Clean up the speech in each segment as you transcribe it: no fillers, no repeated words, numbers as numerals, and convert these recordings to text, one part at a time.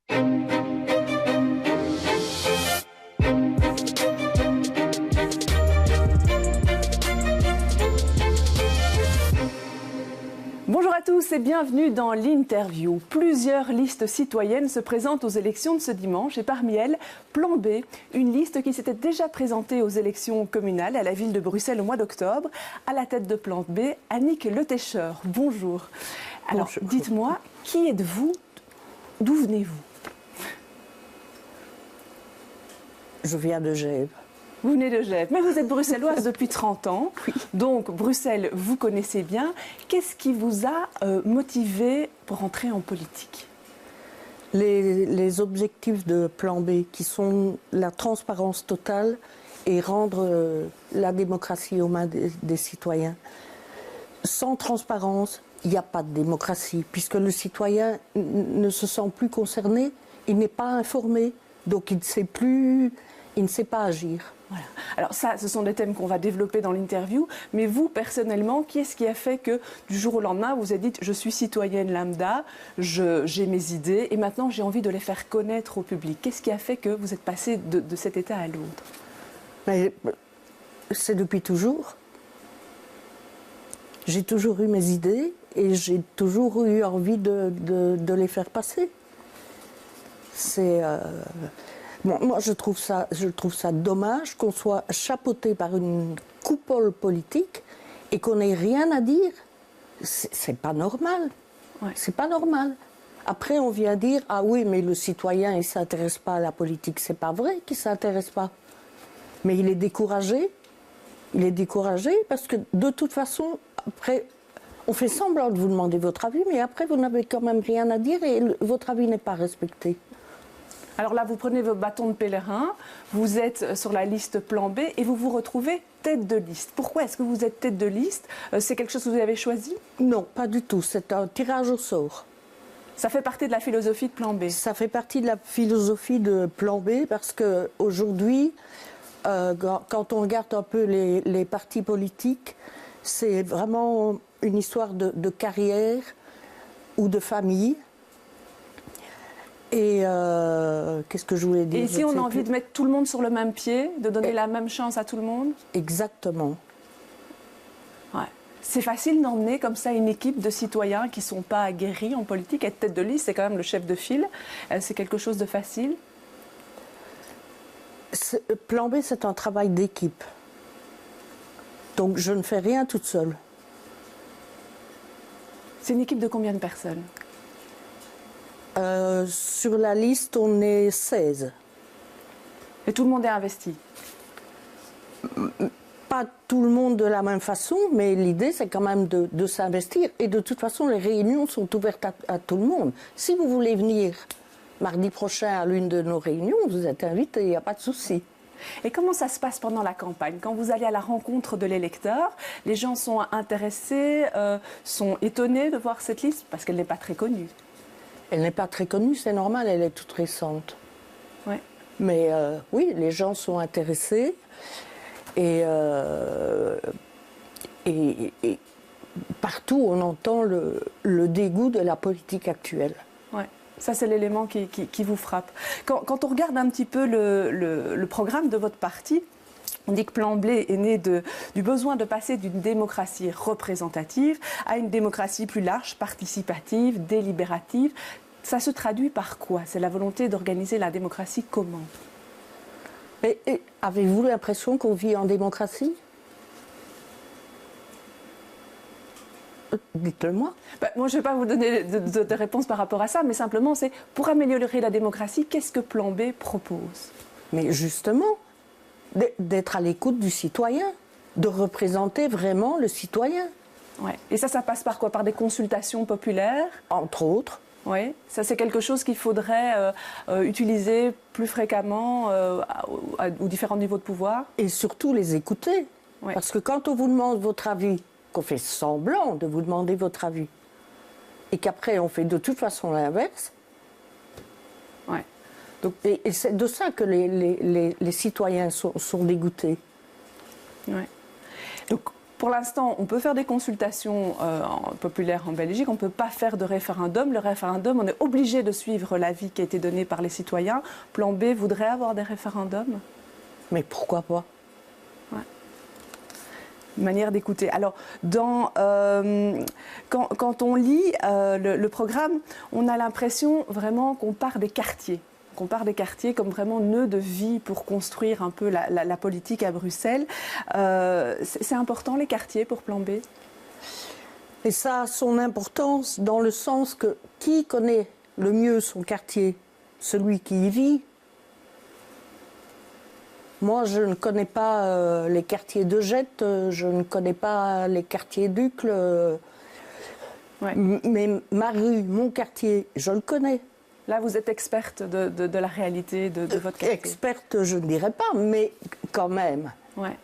Bonjour à tous et bienvenue dans l'interview. Plusieurs listes citoyennes se présentent aux élections de ce dimanche et parmi elles, Plan B, une liste qui s'était déjà présentée aux élections communales à la ville de Bruxelles au mois d'octobre. À la tête de Plan B, Annick Letécheur. Bonjour. Alors, dites-moi, qui êtes-vous? D'où venez-vous? Je viens de Gèvres. Vous venez de Gèvres, mais vous êtes bruxelloise depuis 30 ans. Oui. Donc, Bruxelles, vous connaissez bien. Qu'est-ce qui vous a motivé pour entrer en politique? Les objectifs de Plan B, qui sont la transparence totale et rendre la démocratie aux mains des citoyens. Sans transparence, il n'y a pas de démocratie, puisque le citoyen ne se sent plus concerné, il n'est pas informé, donc il ne sait pas agir. Voilà. Alors ça, ce sont des thèmes qu'on va développer dans l'interview, mais vous, personnellement, qu'est-ce qui a fait que du jour au lendemain, vous avez dit « je suis citoyenne lambda, j'ai mes idées et maintenant j'ai envie de les faire connaître au public ». Qu'est-ce qui a fait que vous êtes passé de cet état à l'autre? C'est depuis toujours. J'ai toujours eu mes idées et j'ai toujours eu envie de les faire passer. C'est... Bon, moi, je trouve ça dommage qu'on soit chapeauté par une coupole politique et qu'on n'ait rien à dire. C'est pas normal. Ouais. C'est pas normal. Après, on vient dire « Ah oui, mais le citoyen, il ne s'intéresse pas à la politique. » C'est pas vrai qu'il ne s'intéresse pas. Mais il est découragé. Il est découragé parce que, de toute façon, après, on fait semblant de vous demander votre avis, mais après, vous n'avez quand même rien à dire et votre avis n'est pas respecté. Alors là, vous prenez vos bâtons de pèlerin, vous êtes sur la liste Plan B et vous vous retrouvez tête de liste. Pourquoi est-ce que vous êtes tête de liste? C'est quelque chose que vous avez choisi? Non, pas du tout. C'est un tirage au sort. Ça fait partie de la philosophie de Plan B? Ça fait partie de la philosophie de Plan B parce qu'aujourd'hui, quand on regarde un peu les partis politiques, c'est vraiment une histoire de carrière ou de famille. Et qu'est-ce que je voulais dire? Et ici, on a envie de mettre tout le monde sur le même pied, de donner la même chance à tout le monde? Exactement. Ouais. C'est facile d'emmener comme ça une équipe de citoyens qui ne sont pas aguerris en politique. Être tête de liste, c'est quand même le chef de file. C'est quelque chose de facile? Plan B, c'est un travail d'équipe. Donc, je ne fais rien toute seule. C'est une équipe de combien de personnes? Sur la liste, on est 16. Et tout le monde est investi? Pas tout le monde de la même façon, mais l'idée, c'est quand même de s'investir. Et de toute façon, les réunions sont ouvertes à tout le monde. Si vous voulez venir mardi prochain à l'une de nos réunions, vous êtes invité, il n'y a pas de souci. Et comment ça se passe pendant la campagne? Quand vous allez à la rencontre de l'électeur, les gens sont intéressés, sont étonnés de voir cette liste parce qu'elle n'est pas très connue. Elle n'est pas très connue, c'est normal, elle est toute récente. Ouais. Mais oui, les gens sont intéressés et partout on entend le dégoût de la politique actuelle. Ouais. Ça, c'est l'élément qui vous frappe. Quand on regarde un petit peu le programme de votre parti, on dit que Plan B est né du besoin de passer d'une démocratie représentative à une démocratie plus large, participative, délibérative. Ça se traduit par quoi? C'est la volonté d'organiser la démocratie comment? Et avez-vous l'impression qu'on vit en démocratie? Dites-le-moi. Moi, je ne vais pas vous donner de réponse par rapport à ça, mais simplement, c'est pour améliorer la démocratie, qu'est-ce que Plan B propose? Mais justement, d'être à l'écoute du citoyen, de représenter vraiment le citoyen. Ouais. Et ça passe par quoi? Par des consultations populaires? Entre autres. Oui, ça c'est quelque chose qu'il faudrait utiliser plus fréquemment aux différents niveaux de pouvoir. Et surtout les écouter. Ouais. Parce que quand on vous demande votre avis, qu'on fait semblant de vous demander votre avis, et qu'après on fait de toute façon l'inverse, ouais. Donc, et c'est de ça que les citoyens sont dégoûtés. Ouais. Donc pour l'instant, on peut faire des consultations populaires en Belgique, on ne peut pas faire de référendum. Le référendum, on est obligé de suivre l'avis qui a été donné par les citoyens. Plan B voudrait avoir des référendums? Mais pourquoi pas? Une manière d'écouter. Alors, quand on lit le programme, on a l'impression vraiment qu'on part des quartiers. Qu'on part des quartiers comme vraiment nœud de vie pour construire un peu la politique à Bruxelles. C'est important, les quartiers, pour Plan B? Et ça a son importance dans le sens que qui connaît le mieux son quartier? Celui qui y vit. Moi, je ne connais pas les quartiers de Jette, je ne connais pas les quartiers d'Uccle. Mais ma rue, mon quartier, je le connais. Là, vous êtes experte de la réalité de votre quartier. Experte, je ne dirais pas, mais quand même. Ouais.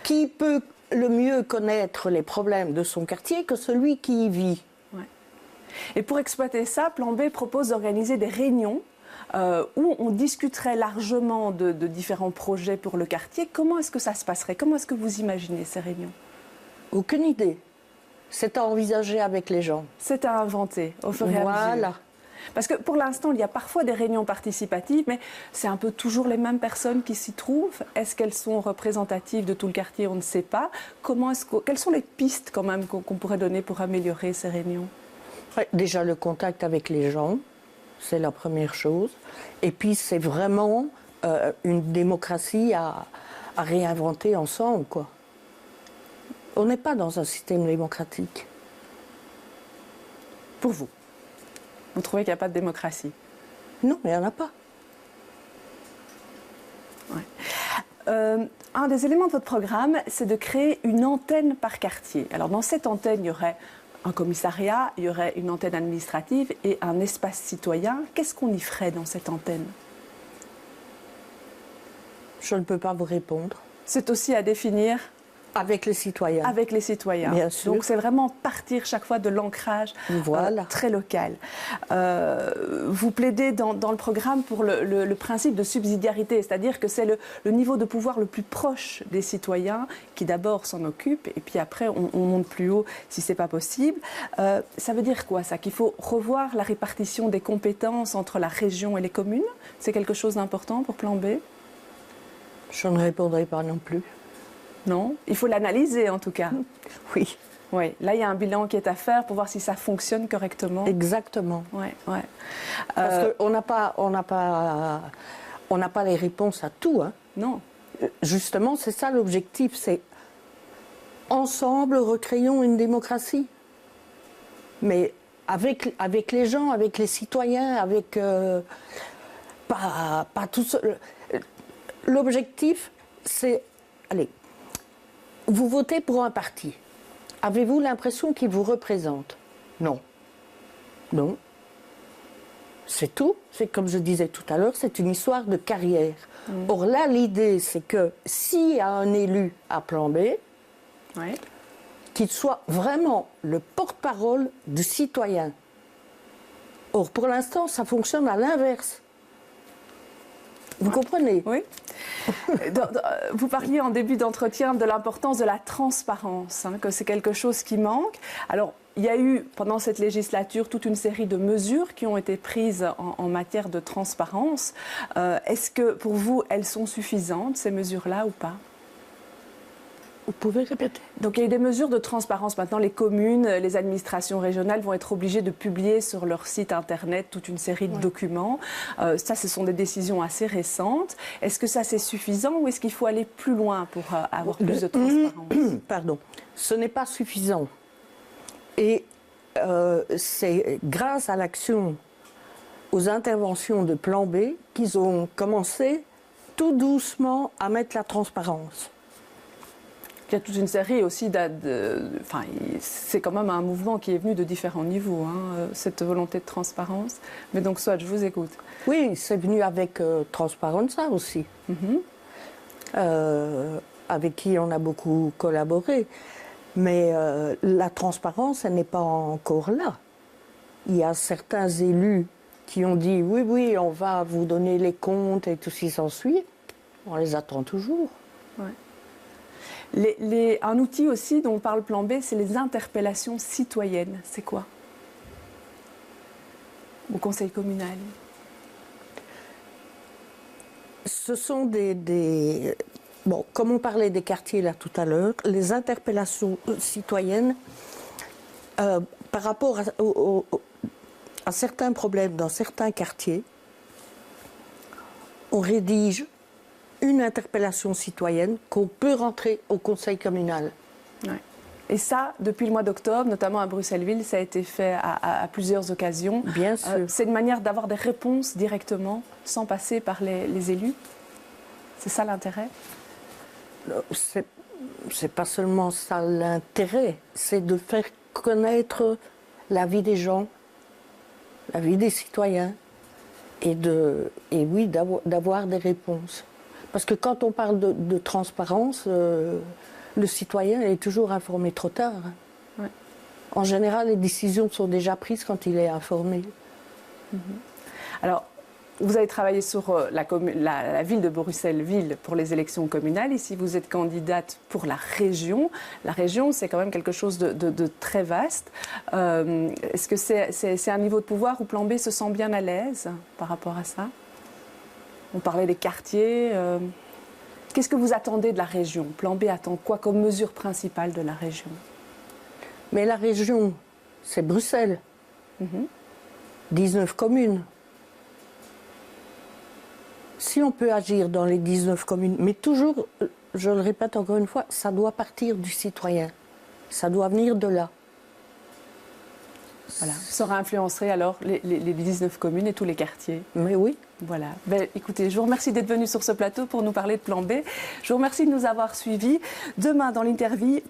Qui peut le mieux connaître les problèmes de son quartier que celui qui y vit? Ouais. Et pour exploiter ça, Plan B propose d'organiser des réunions où on discuterait largement de différents projets pour le quartier. Comment est-ce que ça se passerait? Comment est-ce que vous imaginez ces réunions? Aucune idée. C'est à envisager avec les gens. C'est à inventer au fur et à mesure. Voilà. Parce que pour l'instant, il y a parfois des réunions participatives, mais c'est un peu toujours les mêmes personnes qui s'y trouvent. Est-ce qu'elles sont représentatives de tout le quartier? On ne sait pas. Quelles sont les pistes quand même qu'on pourrait donner pour améliorer ces réunions? Ouais, déjà le contact avec les gens, c'est la première chose. Et puis c'est vraiment une démocratie à réinventer ensemble, quoi. On n'est pas dans un système démocratique. Pour vous? Vous trouvez qu'il n'y a pas de démocratie? Non, il n'y en a pas. Ouais. Un des éléments de votre programme, c'est de créer une antenne par quartier. Alors dans cette antenne, il y aurait un commissariat, il y aurait une antenne administrative et un espace citoyen. Qu'est-ce qu'on y ferait dans cette antenne? Je ne peux pas vous répondre. C'est aussi à définir avec les citoyens. Avec les citoyens. Bien sûr. Donc c'est vraiment partir chaque fois de l'ancrage très local. Vous plaidez dans le programme pour le principe de subsidiarité, c'est-à-dire que c'est le niveau de pouvoir le plus proche des citoyens qui d'abord s'en occupe et puis après on monte plus haut si c'est pas possible. Ça veut dire quoi ça? Qu'il faut revoir la répartition des compétences entre la région et les communes? C'est quelque chose d'important pour Plan B? Je ne répondrai pas non plus. Non, il faut l'analyser en tout cas. Oui. Oui, là il y a un bilan qui est à faire pour voir si ça fonctionne correctement. Exactement. Ouais, ouais. Parce qu'on n'a pas les réponses à tout. Hein. Non. Justement, c'est ça l'objectif, c'est ensemble recréons une démocratie. Mais avec les gens, avec les citoyens, avec pas tout seul. L'objectif, c'est allez. Vous votez pour un parti. Avez-vous l'impression qu'il vous représente? Non. Non. C'est tout. C'est comme je disais tout à l'heure, c'est une histoire de carrière. Or là, l'idée, c'est que s'il y a un élu à Plan B, qu'il soit vraiment le porte-parole du citoyen. Or, pour l'instant, ça fonctionne à l'inverse. Vous comprenez? Oui. Vous parliez en début d'entretien de l'importance de la transparence, hein, que c'est quelque chose qui manque. Alors, il y a eu, pendant cette législature, toute une série de mesures qui ont été prises en matière de transparence. Est-ce que, pour vous, elles sont suffisantes, ces mesures-là, ou pas? Vous pouvez répéter? Donc il y a eu des mesures de transparence. Maintenant, les communes, les administrations régionales vont être obligées de publier sur leur site internet toute une série de documents. Ça, ce sont des décisions assez récentes. Est-ce que ça, c'est suffisant ou est-ce qu'il faut aller plus loin pour avoir plus de transparence? Pardon. Ce n'est pas suffisant. Et c'est grâce à l'action, aux interventions de Plan B qu'ils ont commencé tout doucement à mettre la transparence. Il y a toute une série aussi c'est quand même un mouvement qui est venu de différents niveaux, hein, cette volonté de transparence. Mais donc, soit je vous écoute. Oui, c'est venu avec Transparenza aussi, avec qui on a beaucoup collaboré. Mais la transparence, elle n'est pas encore là. Il y a certains élus qui ont dit oui, oui, on va vous donner les comptes et tout ce qui s'ensuit. On les attend toujours. Ouais. Un outil aussi dont parle Plan B, c'est les interpellations citoyennes. C'est quoi? Au conseil communal? Ce sont bon, comme on parlait des quartiers là tout à l'heure, les interpellations citoyennes par rapport à certains problèmes dans certains quartiers, on rédige une interpellation citoyenne qu'on peut rentrer au conseil communal. Ouais. Et ça, depuis le mois d'octobre, notamment à Bruxelles-Ville, ça a été fait à plusieurs occasions. Bien sûr. C'est une manière d'avoir des réponses directement, sans passer par les élus. C'est ça l'intérêt? C'est pas seulement ça l'intérêt, c'est de faire connaître la vie des gens, la vie des citoyens, et oui, d'avoir des réponses. Parce que quand on parle de transparence, le citoyen est toujours informé trop tard. Ouais. En général, les décisions sont déjà prises quand il est informé. Alors, vous avez travaillé sur la ville de Bruxelles-Ville pour les élections communales. Ici, vous êtes candidate pour la région. La région, c'est quand même quelque chose de très vaste. Est-ce que c'est un niveau de pouvoir où Plan B se sent bien à l'aise par rapport à ça? On parlait des quartiers. Qu'est-ce que vous attendez de la région? Plan B attend quoi comme mesure principale de la région? Mais la région, c'est Bruxelles. 19 communes. Si on peut agir dans les 19 communes, mais toujours, je le répète encore une fois, ça doit partir du citoyen. Ça doit venir de là. Voilà. Ça influencerait alors les 19 communes et tous les quartiers. Mais oui. Voilà. Ben, écoutez, je vous remercie d'être venu sur ce plateau pour nous parler de Plan B. Je vous remercie de nous avoir suivis. Demain, dans l'interview,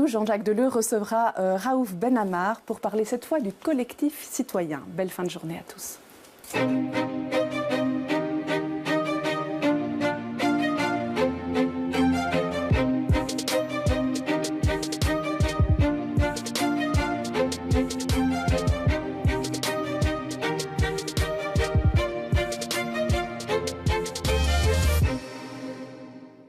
Jean-Jacques Deleu recevra Raouf Benhamar pour parler cette fois du collectif citoyen. Belle fin de journée à tous.